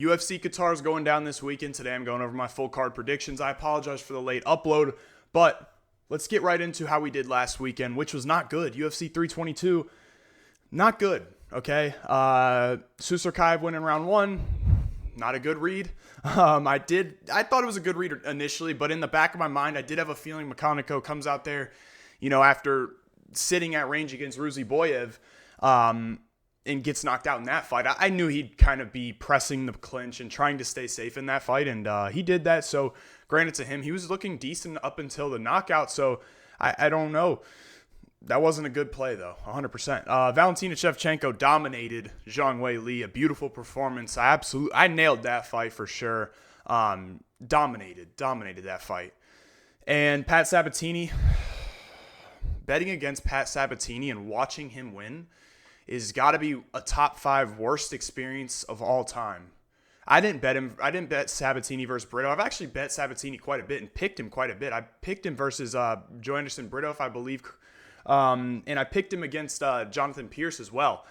UFC Qatar is going down this weekend. Today I'm going over my full card predictions. I apologize for the late upload, but let's get right into how we did last weekend, which was not good. UFC 322, not good, okay? Tsarukyan winning round one, not a good read. I thought it was a good read initially, but in the back of my mind, I did have a feeling Makhaniko comes out there, after sitting at range against Ruziboyev, and gets knocked out in that fight. I knew he'd kind of be pressing the clinch and trying to stay safe in that fight, and he did that. So granted to him, he was looking decent up until the knockout, so I don't know. That wasn't a good play, though, 100%. Valentina Shevchenko dominated Zhang Weili, a beautiful performance. I nailed that fight for sure. Dominated that fight. And Pat Sabatini, betting against Pat Sabatini and watching him win is got to be a top 5 worst experience of all time. I didn't bet Sabatini versus Brito. I've actually bet Sabatini quite a bit and picked him quite a bit. I picked him versus Joe Anderson Brito, if I believe. And I picked him against Jonathan Pierce as well.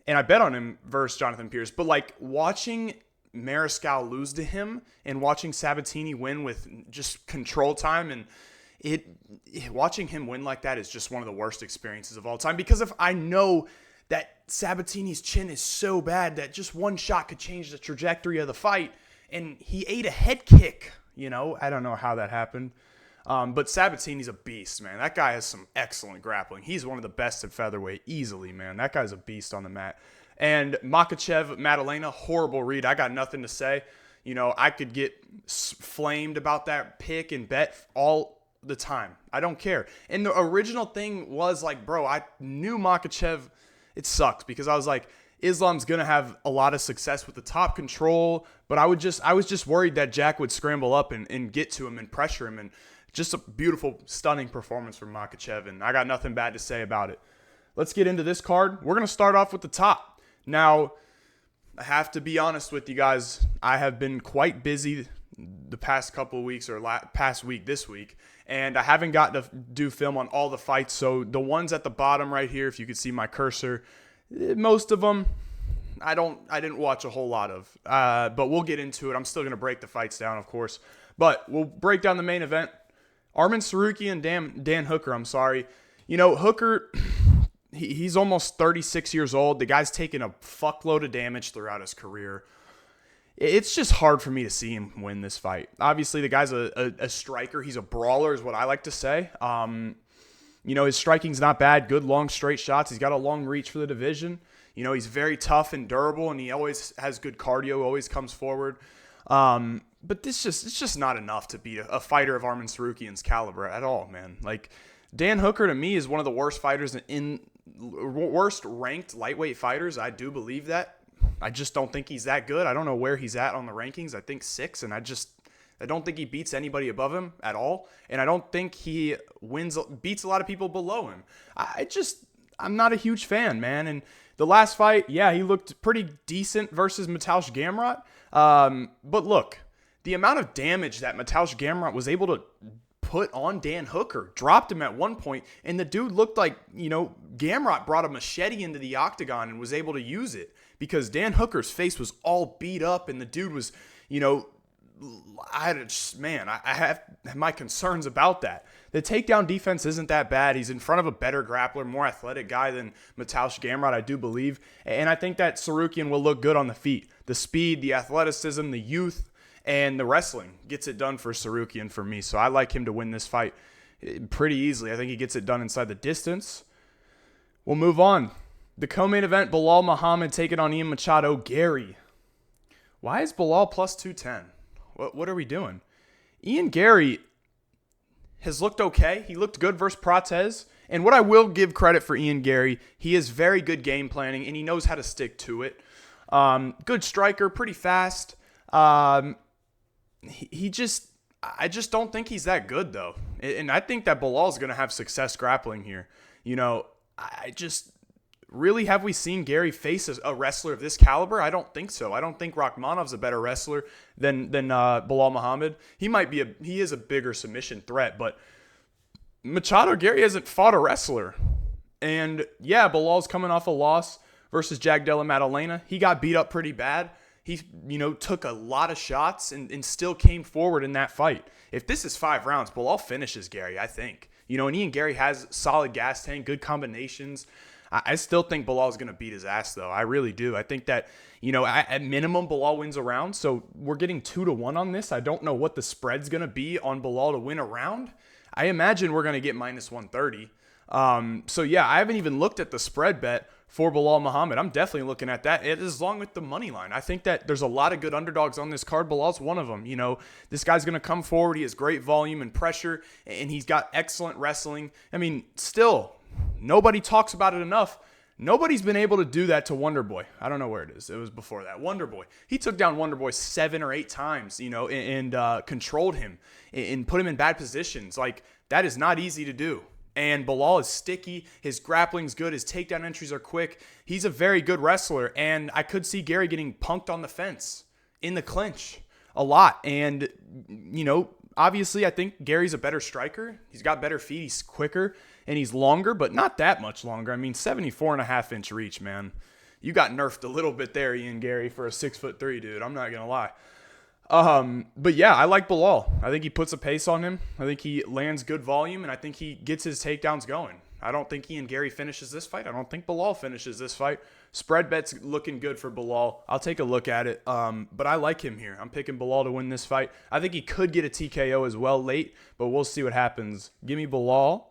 And I bet on him versus Jonathan Pierce. But like watching Mariscal lose to him and watching Sabatini win with just control time and watching him win like that is just one of the worst experiences of all time. Because if I know that Sabatini's chin is so bad that just one shot could change the trajectory of the fight. And he ate a head kick, I don't know how that happened. But Sabatini's a beast, man. That guy has some excellent grappling. He's one of the best at featherweight, easily, man. That guy's a beast on the mat. And Makhachev, Madalena, horrible read. I got nothing to say. I could get flamed about that pick and bet all the time. I don't care. And the original thing was like, bro, I knew Makhachev. It sucks because I was like, Islam's going to have a lot of success with the top control, but I was just worried that Jack would scramble up and get to him and pressure him, and just a beautiful, stunning performance from Makhachev, and I got nothing bad to say about it. Let's get into this card. We're going to start off with the top. Now, I have to be honest with you guys. I have been quite busy the past couple of weeks or past week this week, and I haven't got to do film on all the fights. So the ones at the bottom right here, if you could see my cursor, most of them I didn't watch a whole lot of, but we'll get into it. I'm still going to break the fights down, of course, but we'll break down the main event. Arman Tsarukyan and Dan Hooker, I'm sorry. Hooker, he's almost 36 years old. The guy's taken a fuckload of damage throughout his career. It's just hard for me to see him win this fight. Obviously, the guy's a striker. He's a brawler is what I like to say. His striking's not bad. Good long straight shots. He's got a long reach for the division. He's very tough and durable, and he always has good cardio, always comes forward. But it's just not enough to beat a fighter of Arman Tsarukyan's caliber at all, man. Like, Dan Hooker, to me, is one of the worst fighters worst ranked lightweight fighters. I do believe that. I just don't think he's that good. I don't know where he's at on the rankings. I think 6, and I don't think he beats anybody above him at all. And I don't think he beats a lot of people below him. I'm not a huge fan, man. And the last fight, yeah, he looked pretty decent versus Mateusz Gamrot. But look, the amount of damage that Mateusz Gamrot was able to put on Dan Hooker, dropped him at one point, and the dude looked like, Gamrot brought a machete into the octagon and was able to use it because Dan Hooker's face was all beat up and the dude was, I have my concerns about that. The takedown defense isn't that bad. He's in front of a better grappler, more athletic guy than Mateusz Gamrot, I do believe. And I think that Tsarukyan will look good on the feet. The speed, the athleticism, the youth, and the wrestling gets it done for Tsarukyan for me. So I like him to win this fight pretty easily. I think he gets it done inside the distance. We'll move on. The co-main event, Belal Muhammad taking on Ian Machado. Gary. Why is Belal plus 210? What are we doing? Ian Gary has looked okay. He looked good versus Cortes. And what I will give credit for Ian Gary, he is very good game planning, and he knows how to stick to it. Good striker, pretty fast. I just don't think he's that good, though. And I think that Belal's going to have success grappling here. Really, have we seen Gary face a wrestler of this caliber? I don't think so. I don't think Rakhmanov's a better wrestler than Belal Muhammad. He is a bigger submission threat, but Machado Gary hasn't fought a wrestler. And yeah, Belal's coming off a loss versus Jack Della Maddalena. He got beat up pretty bad. he, took a lot of shots and still came forward in that fight. If this is 5 rounds, Belal finishes Gary, I think. And Ian Gary has solid gas tank, good combinations. I still think Belal's going to beat his ass, though. I really do. I think that, at minimum, Belal wins a round. So we're getting 2-1 on this. I don't know what the spread's going to be on Belal to win a round. I imagine we're going to get minus 130. So, yeah, I haven't even looked at the spread bet for Belal Muhammad. I'm definitely looking at that. It is along with the money line. I think that there's a lot of good underdogs on this card. Belal's one of them. This guy's going to come forward. He has great volume and pressure, and he's got excellent wrestling. I mean, still, nobody talks about it enough. Nobody's been able to do that to Wonderboy. I don't know where it is. It was before that. Wonderboy. He took down Wonderboy 7 or 8 times, and controlled him and put him in bad positions. Like, that is not easy to do. And Belal is sticky. His grappling's good. His takedown entries are quick. He's a very good wrestler. And I could see Gary getting punked on the fence in the clinch a lot. And, obviously I think Gary's a better striker. He's got better feet. He's quicker and he's longer, but not that much longer. I mean, 74.5-inch reach, man. You got nerfed a little bit there, Ian Gary, for a 6'3", dude. I'm not going to lie. But yeah, I like Belal. I think he puts a pace on him. I think he lands good volume, and I think he gets his takedowns going. I don't think Ian Gary finishes this fight. I don't think Belal finishes this fight. Spread bet's looking good for Belal. I'll take a look at it. But I like him here. I'm picking Belal to win this fight. I think he could get a TKO as well late, but we'll see what happens. Give me Belal.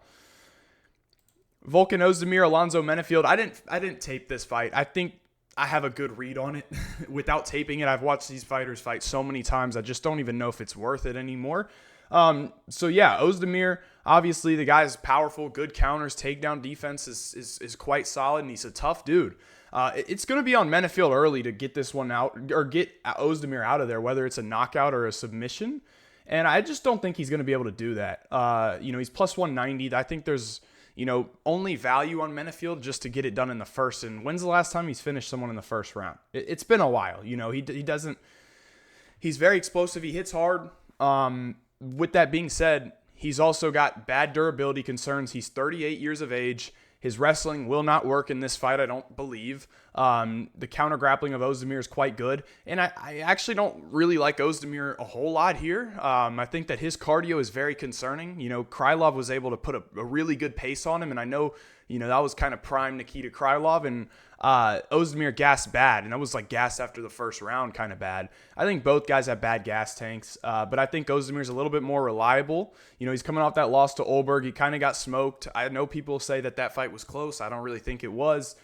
Volkan Oezdemir, Alonzo Menifield. I didn't tape this fight. I think I have a good read on it without taping it. I've watched these fighters fight so many times. I just don't even know if it's worth it anymore. So yeah, Oezdemir, obviously the guy's powerful, good counters, takedown defense is quite solid, and he's a tough dude. It's going to be on Menifield early to get this one out or get Oezdemir out of there, whether it's a knockout or a submission. And I just don't think he's going to be able to do that. He's plus 190. I think there's, only value on Menifield just to get it done in the first. And when's the last time he's finished someone in the first round? It's been a while. He's very explosive. He hits hard. With that being said, he's also got bad durability concerns. He's 38 years of age. His wrestling will not work in this fight, I don't believe. The counter grappling of Oezdemir is quite good. And I actually don't really like Oezdemir a whole lot here. I think that his cardio is very concerning. Krylov was able to put a really good pace on him. And I know, that was kind of prime Nikita Krylov. And Oezdemir gassed bad. And that was like gas after the first round kind of bad. I think both guys have bad gas tanks. But I think Ozdemir's a little bit more reliable. He's coming off that loss to Olberg. He kind of got smoked. I know people say that fight was close. I don't really think it was.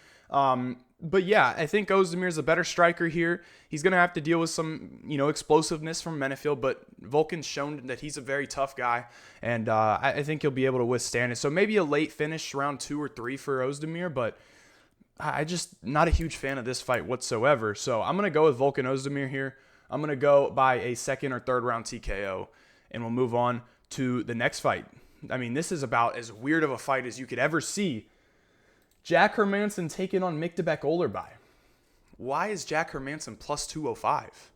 But yeah, I think Ozdemir's a better striker here. He's going to have to deal with some, explosiveness from Menifield, but Volkan's shown that he's a very tough guy, and I think he'll be able to withstand it. So maybe a late finish, round 2 or 3 for Oezdemir, but I just not a huge fan of this fight whatsoever. So I'm going to go with Volkan Oezdemir here. I'm going to go by a second or third round TKO, and we'll move on to the next fight. I mean, this is about as weird of a fight as you could ever see. Jack Hermansson taking on Myktybek Orolbai. Why is Jack Hermansson plus 205?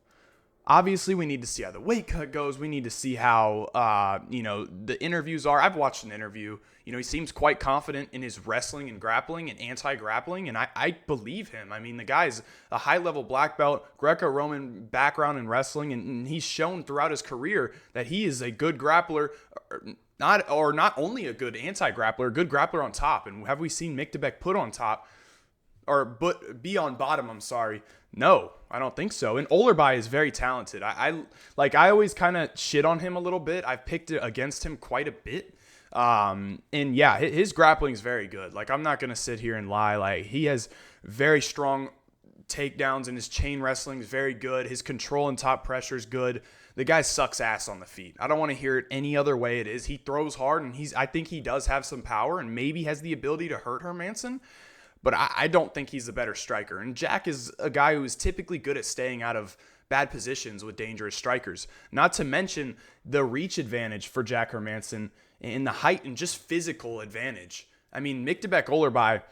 Obviously, we need to see how the weight cut goes. We need to see how, the interviews are. I've watched an interview. He seems quite confident in his wrestling and grappling and anti-grappling, and I believe him. I mean, the guy's a high-level black belt, Greco-Roman background in wrestling, and he's shown throughout his career that he is a good grappler, not only a good anti-grappler, a good grappler on top. And have we seen Myktybek put on top or be on bottom? I'm sorry. No, I don't think so. And Orolbai is very talented. I always kind of shit on him a little bit. I've picked it against him quite a bit. And yeah, his grappling is very good. I'm not going to sit here and lie. He has very strong takedowns, and his chain wrestling is very good. His control and top pressure is good. The guy sucks ass on the feet. I don't want to hear it any other way it is. He throws hard, and I think he does have some power and maybe has the ability to hurt Hermansson, but I don't think he's a better striker. And Jack is a guy who is typically good at staying out of bad positions with dangerous strikers. Not to mention the reach advantage for Jack Hermansson and the height and just physical advantage. I mean, Myktybek Orolbai,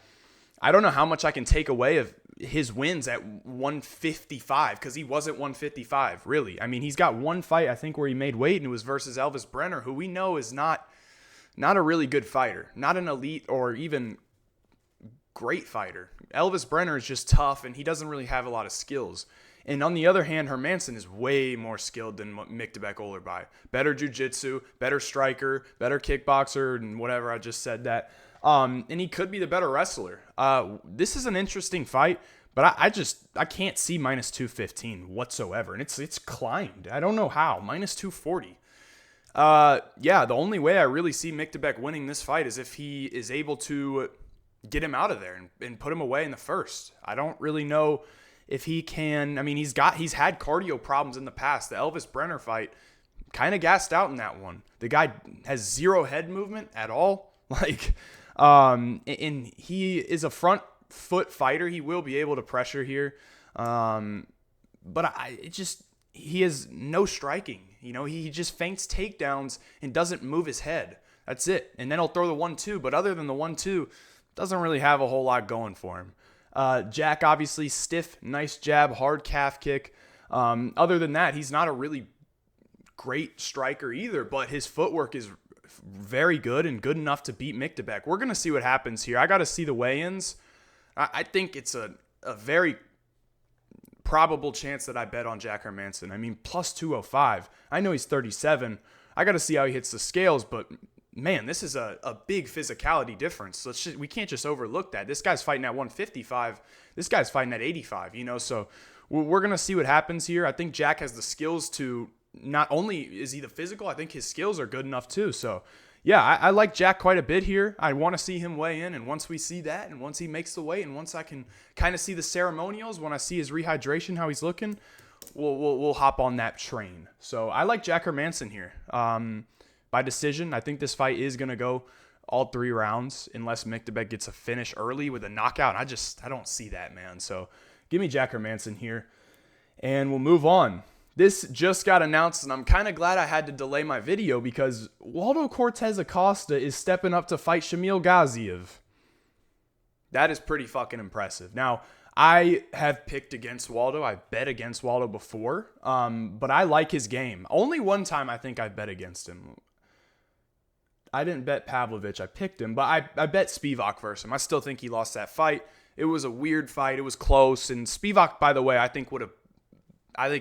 I don't know how much I can take away of his wins at 155, because he wasn't 155, really. I mean, he's got one fight, I think, where he made weight, and it was versus Elvis Brenner, who we know is not a really good fighter, not an elite or even great fighter. Elvis Brenner is just tough, and he doesn't really have a lot of skills. And on the other hand, Hermansson is way more skilled than Myktybek Orolbai. Better jiu-jitsu, better striker, better kickboxer, and whatever, I just said that. And he could be the better wrestler. This is an interesting fight, but I can't see minus 215 whatsoever. And it's climbed. I don't know how. Minus 240. Yeah, the only way I really see Myktybek winning this fight is if he is able to get him out of there and put him away in the first. I don't really know if he can. I mean, he's had cardio problems in the past. The Elvis Brenner fight kind of gassed out in that one. The guy has zero head movement at all. And he is a front foot fighter. He will be able to pressure here. But he has no striking. He just feints takedowns and doesn't move his head. That's it. And then he'll throw the 1-2. But other than the 1-2, doesn't really have a whole lot going for him. Jack, obviously, stiff, nice jab, hard calf kick. Other than that, he's not a really great striker either, but his footwork is very good and good enough to beat Myktybek. We're going to see what happens here. I got to see the weigh-ins. I think it's a very probable chance that I bet on Jack Hermansson. I mean, plus 205. I know he's 37. I got to see how he hits the scales, but man, this is a big physicality difference. We can't just overlook that. This guy's fighting at 155. This guy's fighting at 85, so we're going to see what happens here. I think Jack has the skills to, not only is he the physical, I think his skills are good enough too. So yeah, I like Jack quite a bit here. I want to see him weigh in, and once we see that, and once he makes the weight, and once I can kind of see the ceremonials, when I see his rehydration, how he's looking, we'll hop on that train. So I like Jack Hermansson here. By decision, I think this fight is going to go all 3 rounds unless Myktybek gets a finish early with a knockout. I don't see that, man. So give me Jack Hermansson here, and we'll move on. This just got announced, and I'm kind of glad I had to delay my video because Waldo Cortes Acosta is stepping up to fight Shamil Gaziev. That is pretty fucking impressive. Now, I have picked against Waldo. I've bet against Waldo before, but I like his game. Only one time I think I bet against him. I didn't bet Pavlovich. I picked him, but I bet Spivak versus him. I still think he lost that fight. It was a weird fight. It was close, and Spivak, by the way, I think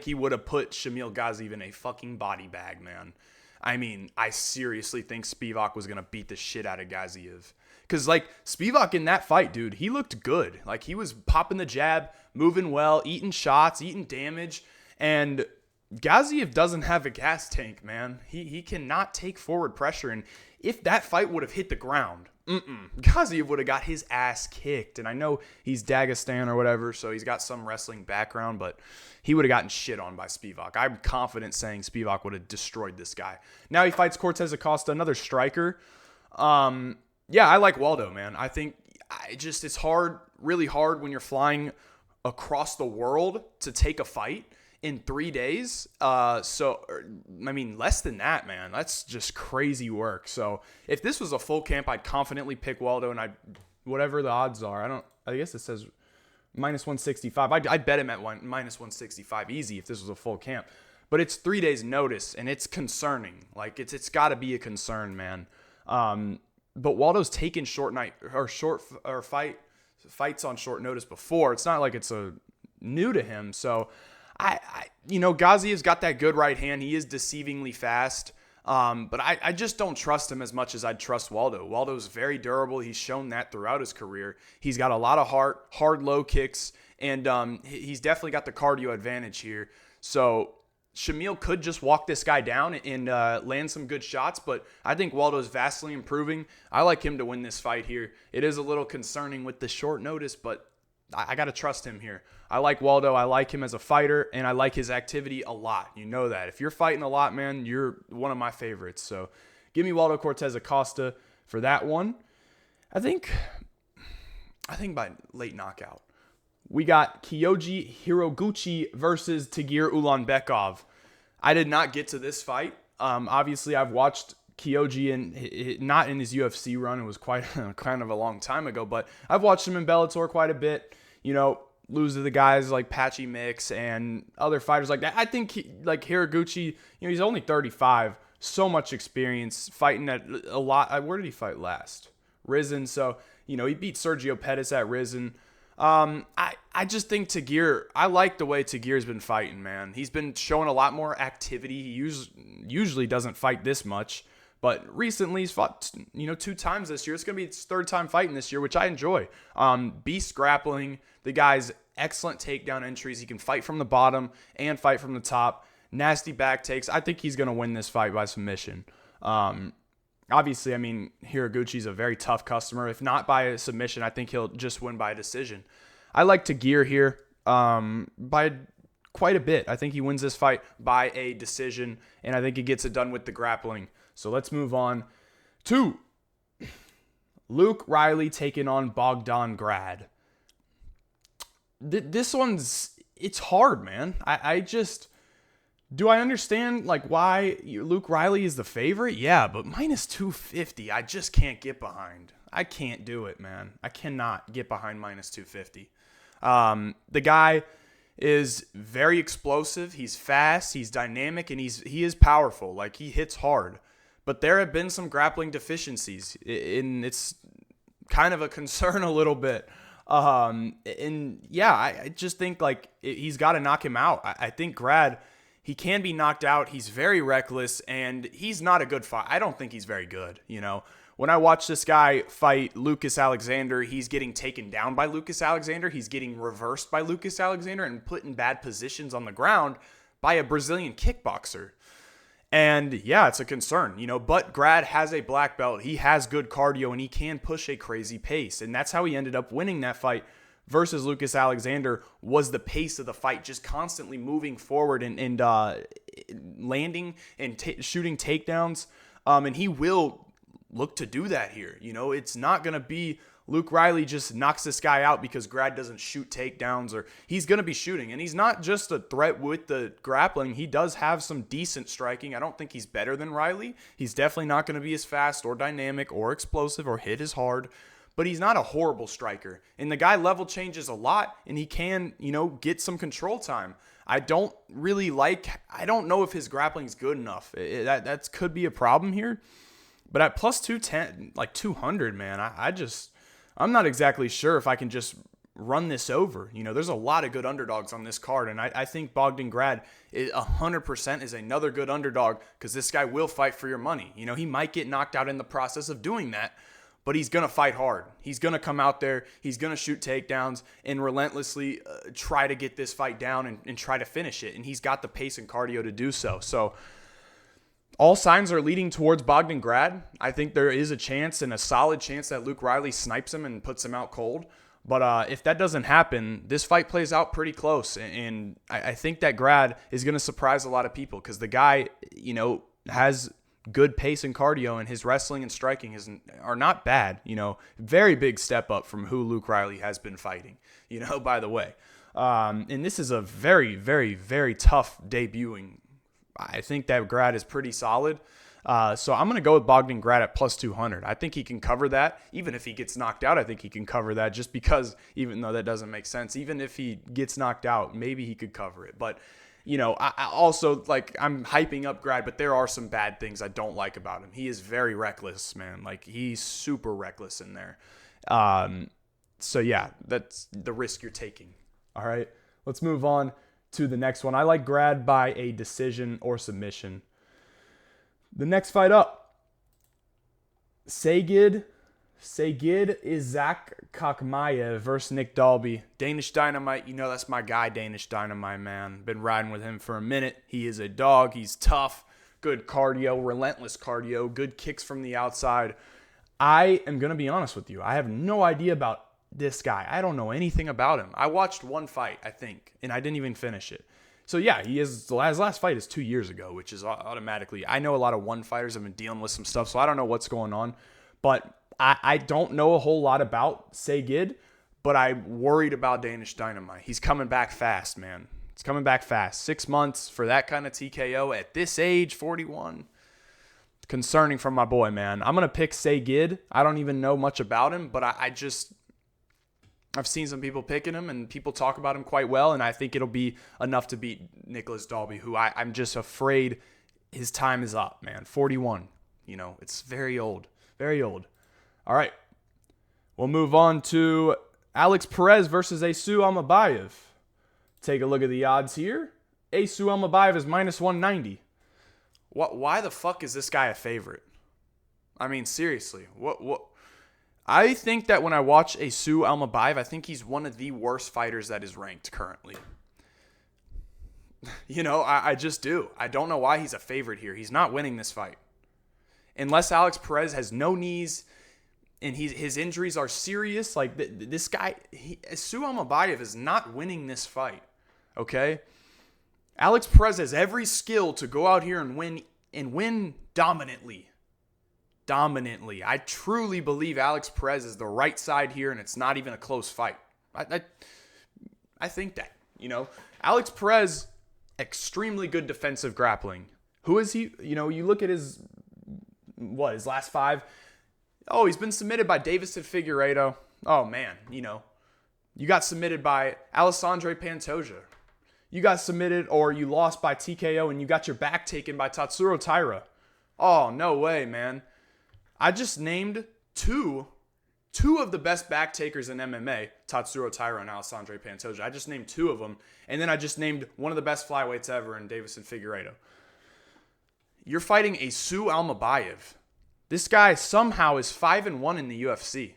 he would have put Shamil Gaziev in a fucking body bag, man. I mean, I seriously think Spivak was going to beat the shit out of Gaziev. Because, Spivak in that fight, dude, he looked good. He was popping the jab, moving well, eating shots, eating damage. And Gaziev doesn't have a gas tank, man. He cannot take forward pressure. And if that fight would have hit the ground, Gaziev would have got his ass kicked. And I know he's Dagestan or whatever, so he's got some wrestling background, but he would have gotten shit on by Spivak. I'm confident saying Spivak would have destroyed this guy. Now he fights Cortes Acosta, another striker. Yeah, I like Waldo, man. I think it's hard, really hard when you're flying across the world to take a fight in 3 days. Less than that, man. That's just crazy work. So if this was a full camp, I'd confidently pick Waldo, and whatever the odds are, I guess it says minus 165. I'd bet him at minus 165 easy if this was a full camp. But it's 3 days notice, and it's concerning. It's got to be a concern, man. But Waldo's taken fights on short notice before. It's not like it's new to him. So Gaziev's got that good right hand. He is deceivingly fast. But I just don't trust him as much as I'd trust Waldo. Waldo's very durable. He's shown that throughout his career. He's got a lot of hard low kicks, and he's definitely got the cardio advantage here. So Shamil could just walk this guy down and land some good shots, but I think Waldo's vastly improving. I like him to win this fight here. It is a little concerning with the short notice, but I got to trust him here. I like Waldo. I like him as a fighter, and I like his activity a lot. You know that. If you're fighting a lot, man, you're one of my favorites. So give me Waldo Cortes Acosta for that one. I think by late knockout. We got Kyoji Horiguchi versus Tagir Ulanbekov. I did not get to this fight. Obviously, I've watched Kyoji not in his UFC run. It was quite kind of a long time ago, but I've watched him in Bellator quite a bit. Lose to the guys like Patchy Mix and other fighters like that. I think Horiguchi, he's only 35. So much experience fighting at a lot. Where did he fight last? Risen. So, he beat Sergio Pettis at Risen. I just think Tagir, I like the way Tagir's been fighting, man. He's been showing a lot more activity. He usually doesn't fight this much, but recently he's fought, 2 times this year. It's going to be his 3rd time fighting this year, which I enjoy. Beast grappling. The guy's excellent takedown entries. He can fight from the bottom and fight from the top. Nasty back takes. I think he's going to win this fight by submission. Obviously, Horiguchi's a very tough customer. If not by a submission, I think he'll just win by a decision. I like Tagir here by quite a bit. I think he wins this fight by a decision, and I think he gets it done with the grappling. So let's move on to Luke Riley taking on Bogdan Grad. This one's, it's hard, man. Do I understand why Luke Riley is the favorite? Yeah, but minus 250, I just can't get behind. I can't do it, man. I cannot get behind minus 250. The guy is very explosive. He's fast. He's dynamic, and he is powerful. He hits hard. But there have been some grappling deficiencies, and it's kind of a concern a little bit. I just think he's got to knock him out. I think Grad, he can be knocked out. He's very reckless, and he's not a good fight. I don't think he's very good. When I watch this guy fight Lucas Alexander, he's getting taken down by Lucas Alexander. He's getting reversed by Lucas Alexander and put in bad positions on the ground by a Brazilian kickboxer. And yeah, it's a concern, but Grad has a black belt. He has good cardio, and he can push a crazy pace. And that's how he ended up winning that fight versus Lucas Alexander, was the pace of the fight, just constantly moving forward and landing and shooting takedowns. And he will look to do that here. It's not going to be Luke Riley just knocks this guy out because Grad doesn't shoot takedowns, or he's going to be shooting. And he's not just a threat with the grappling. He does have some decent striking. I don't think he's better than Riley. He's definitely not going to be as fast or dynamic or explosive or hit as hard, but he's not a horrible striker. And the guy level changes a lot, and he can, get some control time. I don't know if his grappling is good enough. That could be a problem here. But at plus 210, 200, man, I'm not exactly sure if I can just run this over. There's a lot of good underdogs on this card, and I think Bogdan Grad 100% is another good underdog because this guy will fight for your money. He might get knocked out in the process of doing that, but he's going to fight hard. He's going to come out there, he's going to shoot takedowns and relentlessly try to get this fight down and try to finish it, and he's got the pace and cardio to do so. So all signs are leading towards Bogdan Grad. I think there is a chance, and a solid chance, that Luke Riley snipes him and puts him out cold. But if that doesn't happen, this fight plays out pretty close. And I think that Grad is going to surprise a lot of people because the guy, has good pace and cardio, and his wrestling and striking are not bad. Very big step up from who Luke Riley has been fighting, by the way. And this is a very, very, very tough debuting. I think that Grad is pretty solid. So I'm going to go with Bogdan Grad at plus 200. I think he can cover that. Even if he gets knocked out, I think he can cover that, just because, even though that doesn't make sense, even if he gets knocked out, maybe he could cover it. But, I also, I'm hyping up Grad, but there are some bad things I don't like about him. He is very reckless, man. He's super reckless in there. So yeah, that's the risk you're taking. All right, let's move on to the next one. I like Grad by a decision or submission. The next fight up, Saygid Izagakhmaev versus Nick Dalby. Danish Dynamite, that's my guy, Danish Dynamite, man. Been riding with him for a minute. He is a dog. He's tough, good cardio, relentless cardio, good kicks from the outside. I am going to be honest with you. I have no idea about this guy. I don't know anything about him. I watched one fight, I think, and I didn't even finish it. So yeah, his last fight is 2 years ago, which is automatically, I know a lot of one fighters have been dealing with some stuff, so I don't know what's going on. But I don't know a whole lot about Saygid, but I'm worried about Danish Dynamite. He's coming back fast, man. It's coming back fast. 6 months for that kind of TKO at this age, 41. Concerning from my boy, man. I'm going to pick Saygid. I don't even know much about him, but I've seen some people picking him, and people talk about him quite well, and I think it'll be enough to beat Nicolas Dalby, who I'm just afraid his time is up, man. 41. It's very old. Very old. All right. We'll move on to Alex Perez versus Asu Almabayev. Take a look at the odds here. Asu Almabayev is minus 190. Why the fuck is this guy a favorite? I mean, seriously. What? I think that when I watch Asu Almabayev, I think he's one of the worst fighters that is ranked currently. I just do. I don't know why he's a favorite here. He's not winning this fight. Unless Alex Perez has no knees and his injuries are serious, like this guy, Asu Almabayev is not winning this fight. Okay? Alex Perez has every skill to go out here and win dominantly. Dominantly. I truly believe Alex Perez is the right side here, and it's not even a close fight. I think that, Alex Perez, extremely good defensive grappling. Who is he? You look at his last 5. Oh, he's been submitted by Davison Figueiredo. Oh, man, you got submitted by Alessandro Pantoja. You got submitted or you lost by TKO and you got your back taken by Tatsuro Taira. Oh, no way, man. I just named two of the best back takers in MMA, Tatsuro Taira and Alessandro Pantoja. I just named 2 of them. And then I just named one of the best flyweights ever in Davison Figueiredo. You're fighting Asu Almabayev. This guy somehow is 5-1 in the UFC.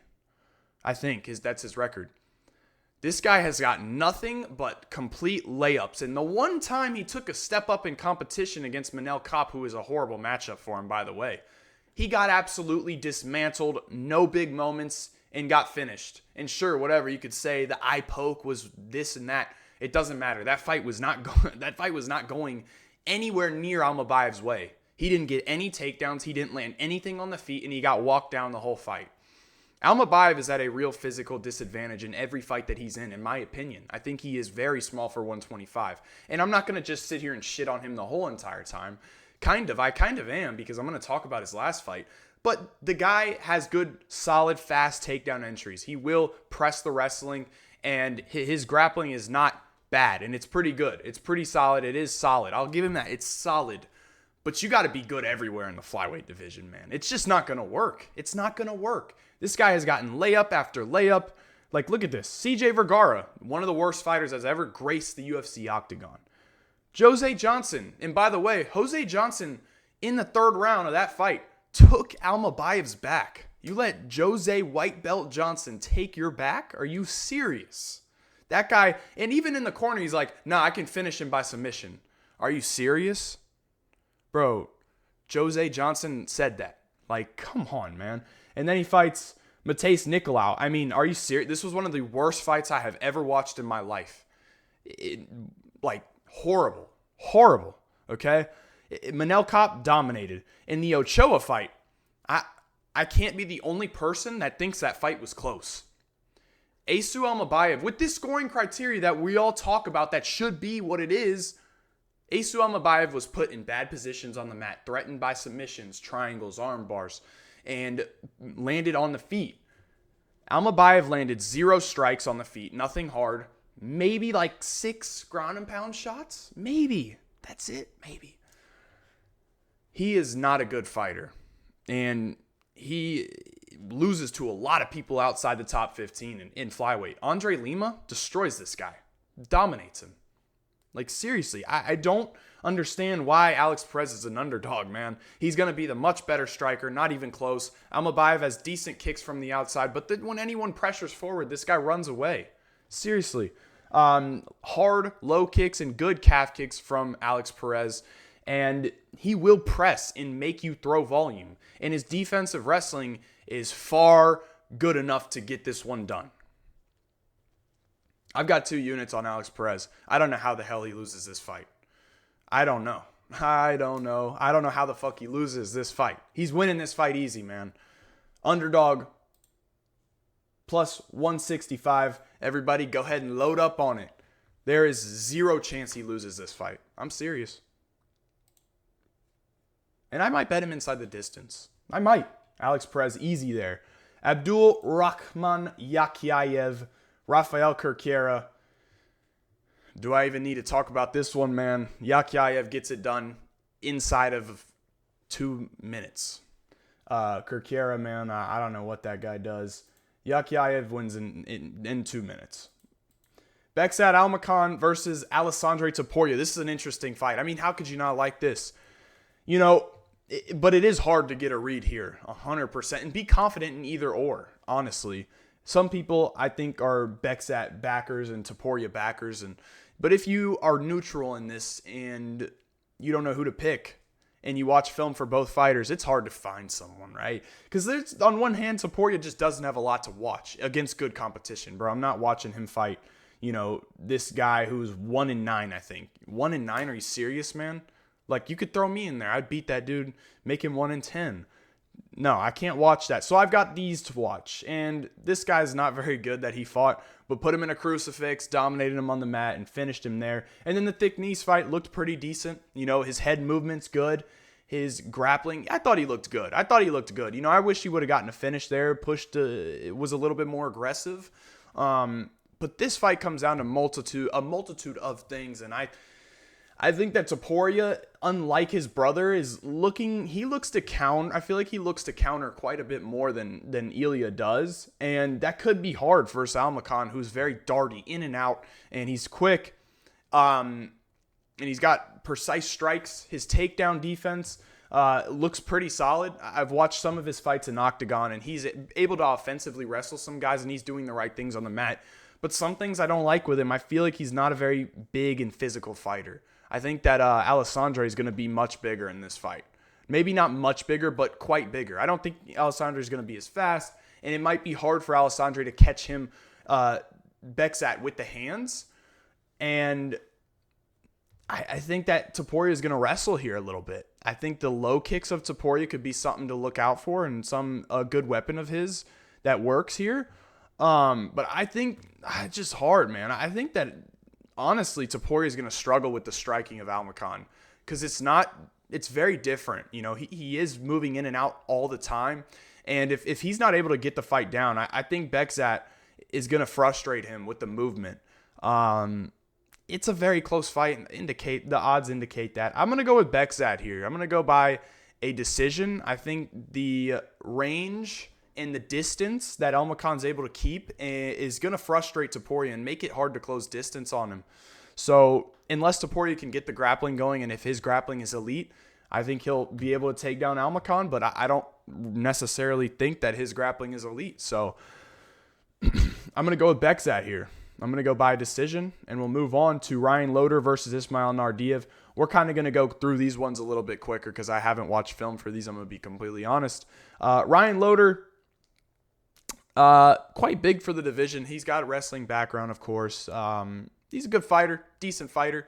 I think that's his record. This guy has got nothing but complete layups. And the one time he took a step up in competition against Menifield, who is a horrible matchup for him, by the way, he got absolutely dismantled, no big moments, and got finished. And sure, whatever you could say, the eye poke was this and that. It doesn't matter. That fight was not going anywhere near Almabayev's way. He didn't get any takedowns. He didn't land anything on the feet, and he got walked down the whole fight. Almabayev is at a real physical disadvantage in every fight that he's in my opinion. I think he is very small for 125. And I'm not going to just sit here and shit on him the whole entire time. I kind of am, because I'm going to talk about his last fight. But the guy has good, solid, fast takedown entries. He will press the wrestling, and his grappling is not bad, and it's pretty good. It's pretty solid. It is solid. I'll give him that. It's solid. But you got to be good everywhere in the flyweight division, man. It's just not going to work. It's not going to work. This guy has gotten layup after layup. Like, look at this. CJ Vergara, one of the worst fighters that's ever graced the UFC octagon. Jose Johnson. And by the way, Jose Johnson, in the 3rd round of that fight, took Almabayev's back. You let Jose White Belt Johnson take your back? Are you serious? That guy, and even in the corner, he's like, nah, I can finish him by submission. Are you serious? Bro, Jose Johnson said that. Like, come on, man. And then he fights Mateusz Nicolau. I mean, are you serious? This was one of the worst fights I have ever watched in my life. Horrible. Horrible. Okay? Menifield dominated. In the Ochoa fight, I can't be the only person that thinks that fight was close. Asu Almabayev, with this scoring criteria that we all talk about that should be what it is, Asu Almabayev was put in bad positions on the mat, threatened by submissions, triangles, arm bars, and landed on the feet. Almabayev landed 0 strikes on the feet, nothing hard. Maybe like 6 ground and pound shots? Maybe. That's it. Maybe. He is not a good fighter. And he loses to a lot of people outside the top 15 in flyweight. Andre Lima destroys this guy. Dominates him. Like, seriously, I don't understand why Alex Perez is an underdog, man. He's going to be the much better striker, not even close. Almabayev has decent kicks from the outside, but when anyone pressures forward, this guy runs away. Seriously. Hard, low kicks and good calf kicks from Alex Perez, and he will press and make you throw volume. And his defensive wrestling is far good enough to get this one done. I've got 2 units on Alex Perez. I don't know how the hell he loses this fight. I don't know. I don't know how the fuck he loses this fight. He's winning this fight easy, man. Underdog plus 165. Everybody go ahead and load up on it. There is 0 chance he loses this fight. I'm serious. And I might bet him inside the distance. I might. Alex Perez, easy there. AbdulRakhman Yakhyaev, Raffael Cerqueira. Do I even need to talk about this one, man? Yakhyaev gets it done inside of 2 minutes. Cerqueira, man, I don't know what that guy does. Yakhyaev wins in 2 minutes. Bekzat Almakan versus Alessandro Topuria. This is an interesting fight. I mean, how could you not like this? But it is hard to get a read here, 100%, and be confident in either or, honestly. Some people, I think, are Bekzat backers and Topuria backers, but if you are neutral in this and you don't know who to pick, and you watch film for both fighters, it's hard to find someone, right? Because on one hand, Topuria just doesn't have a lot to watch against good competition, bro. I'm not watching him fight, this guy who's 1-9, I think. 1-9? Are you serious, man? Like, you could throw me in there. I'd beat that dude, make him 1-10. No, I can't watch that. So I've got these to watch. And this guy's not very good that he fought, but put him in a crucifix, dominated him on the mat, and finished him there. And then the thick knees fight looked pretty decent. His head movement's good. His grappling, I thought he looked good. I wish he would have gotten a finish there, it was a little bit more aggressive. But this fight comes down to a multitude of things, and I think that Topuria, unlike his brother, I feel like he looks to counter quite a bit more than Ilya does. And that could be hard for Almakan, who's very darty, in and out, and he's quick. And he's got precise strikes. His takedown defense looks pretty solid. I've watched some of his fights in Octagon, and he's able to offensively wrestle some guys, and he's doing the right things on the mat. But some things I don't like with him. I feel like he's not a very big and physical fighter. I think that Alessandro is going to be much bigger in this fight. Maybe not much bigger, but quite bigger. I don't think Alessandro is going to be as fast, and it might be hard for Alessandro to catch him, Bekzat, with the hands. And I think that Topuria is going to wrestle here a little bit. I think the low kicks of Topuria could be something to look out for, and a good weapon of his that works here. But I think it's just hard, man. I think that honestly, Topuria is going to struggle with the striking of Almakan because it's very different. He is moving in and out all the time. And if he's not able to get the fight down, I think Bekzat is going to frustrate him with the movement. It's a very close fight. The odds indicate that. I'm going to go with Bekzat here. I'm going to go by a decision. I think the range and the distance that Almakan's able to keep is going to frustrate Topuria and make it hard to close distance on him. So unless Topuria can get the grappling going, and if his grappling is elite, I think he'll be able to take down Almakan, but I don't necessarily think that his grappling is elite. So I'm going to go with Bekzat here. I'm going to go by decision, and we'll move on to Ryan Loder versus Ismail Nardiev. We're kind of going to go through these ones a little bit quicker because I haven't watched film for these. I'm going to be completely honest. Ryan Loder, quite big for the division. He's got a wrestling background, of course. He's a good fighter, decent fighter.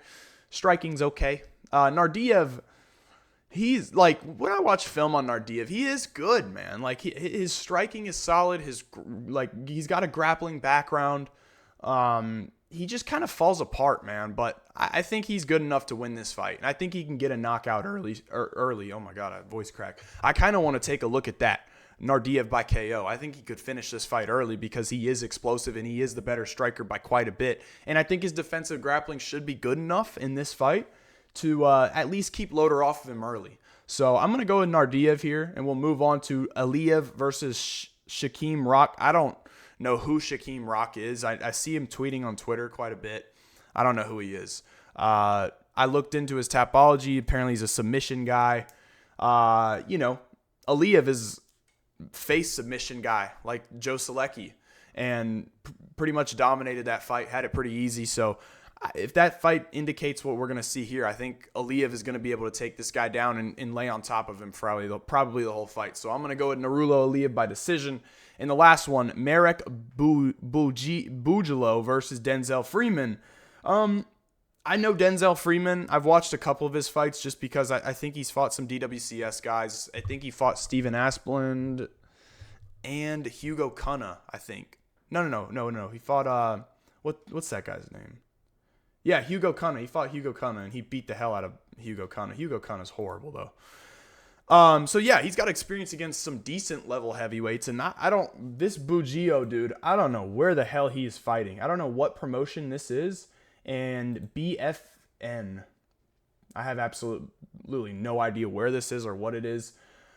Striking's okay. Nardiev, he's like, when I watch film on Nardiev, he is good, man. Like his striking is solid. He's got a grappling background. He just kind of falls apart, man. But I think he's good enough to win this fight. And I think he can get a knockout early. Oh my God, I voice crack. I kind of want to take a look at that. Nardiev by KO. I think he could finish this fight early because he is explosive and he is the better striker by quite a bit. And I think his defensive grappling should be good enough in this fight to at least keep Loder off of him early. So I'm going to go with Nardiev here, and we'll move on to Aliyev versus Shaquem Rock. I don't know who Shaquem Rock is. I see him tweeting on Twitter quite a bit. I don't know who he is. I looked into his Tapology. Apparently he's a submission guy. Aliyev is face submission guy like Joe Selecki, and pretty much dominated that fight, had it pretty easy. So if that fight indicates what we're going to see here, I think Aliyev is going to be able to take this guy down and lay on top of him for probably the whole fight. So I'm going to go with Narulo Aliyev by decision. And the last one, Marek Bujalo versus Denzel Freeman. I know Denzel Freeman. I've watched a couple of his fights just because I think he's fought some DWCS guys. I think he fought Steven Asplund and Hugo Cunha, I think. No. He fought, what's that guy's name? Yeah, Hugo Cunha. He fought Hugo Cunha, and he beat the hell out of Hugo Cunha. Hugo Cunha's horrible, though. So yeah, he's got experience against some decent level heavyweights, and this Bugio dude, I don't know where the hell he is fighting. I don't know what promotion this is. And BFN, I have absolutely no idea where this is or what it is.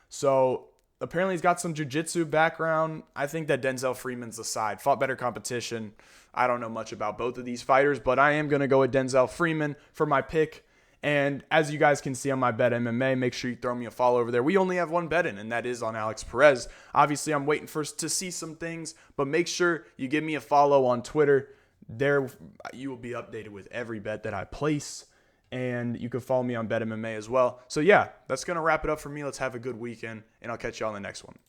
So Apparently, he's got some jiu-jitsu background. I think that Denzel Freeman's the side. Fought better competition. I don't know much about both of these fighters, but I am going to go with Denzel Freeman for my pick. And as you guys can see on my Bet MMA, make sure you throw me a follow over there. We only have one bet in, and that is on Alex Perez. Obviously, I'm waiting to see some things, but make sure you give me a follow on Twitter. There, you will be updated with every bet that I place. And you can follow me on Bet MMA as well. So yeah, that's going to wrap it up for me. Let's have a good weekend, and I'll catch you on the next one.